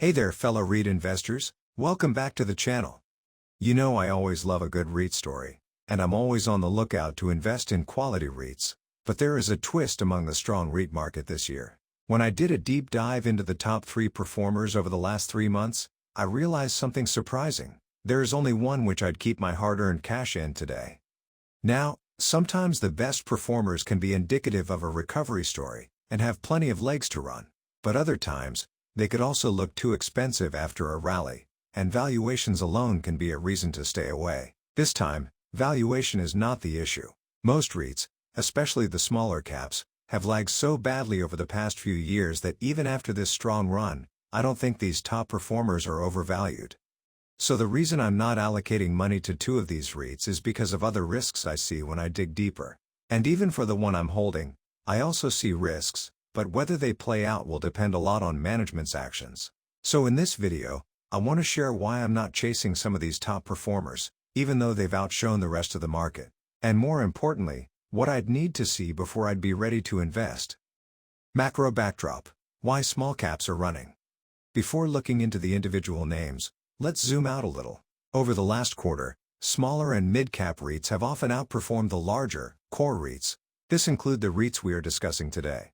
Hey there fellow REIT investors, welcome back to the channel. You know I always love a good REIT story, and I'm always on the lookout to invest in quality REITs, but there is a twist among the strong REIT market this year. When I did a deep dive into the top 3 performers over the last 3 months, I realized something surprising. There is only one which I'd keep my hard-earned cash in today. Now, sometimes the best performers can be indicative of a recovery story, and have plenty of legs to run, but other times, they could also look too expensive after a rally, and valuations alone can be a reason to stay away. This time, valuation is not the issue. Most REITs, especially the smaller caps, have lagged so badly over the past few years that even after this strong run, I don't think these top performers are overvalued. So the reason I'm not allocating money to 2 of these REITs is because of other risks I see when I dig deeper. And even for the one I'm holding, I also see risks, but whether they play out will depend a lot on management's actions. So in this video, I want to share why I'm not chasing some of these top performers, even though they've outshone the rest of the market. And more importantly, what I'd need to see before I'd be ready to invest. Macro backdrop: why small caps are running. Before looking into the individual names, let's zoom out a little. Over the last quarter, smaller and mid-cap REITs have often outperformed the larger, core REITs. This includes the REITs we are discussing today.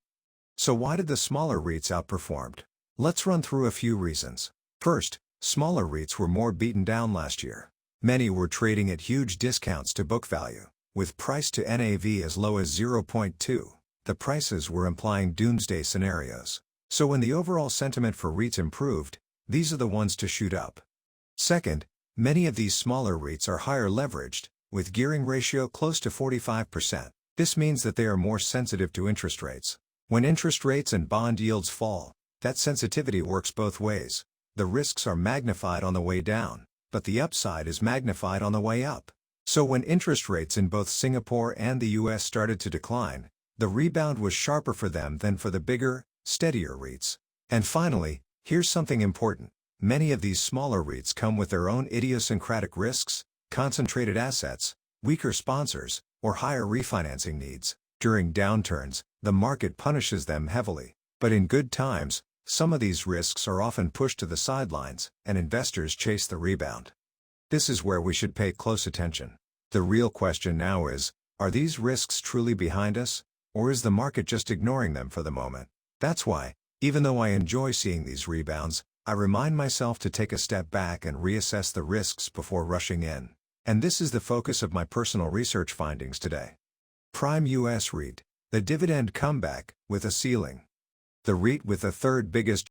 So why did the smaller REITs outperform? Let's run through a few reasons. First, smaller REITs were more beaten down last year. Many were trading at huge discounts to book value, with price to NAV as low as 0.2. The prices were implying doomsday scenarios. So when the overall sentiment for REITs improved, these are the ones to shoot up. Second, many of these smaller REITs are higher leveraged, with gearing ratio close to 45%. This means that they are more sensitive to interest rates. When interest rates and bond yields fall, that sensitivity works both ways. The risks are magnified on the way down, but the upside is magnified on the way up. So when interest rates in both Singapore and the US started to decline, the rebound was sharper for them than for the bigger, steadier REITs. And finally, here's something important. Many of these smaller REITs come with their own idiosyncratic risks, concentrated assets, weaker sponsors, or higher refinancing needs. During downturns, the market punishes them heavily. But in good times, some of these risks are often pushed to the sidelines, and investors chase the rebound. This is where we should pay close attention. The real question now is, are these risks truly behind us, or is the market just ignoring them for the moment? That's why, even though I enjoy seeing these rebounds, I remind myself to take a step back and reassess the risks before rushing in. And this is the focus of my personal research findings today. Prime US REIT, the dividend comeback, with a ceiling. The REIT with the third biggest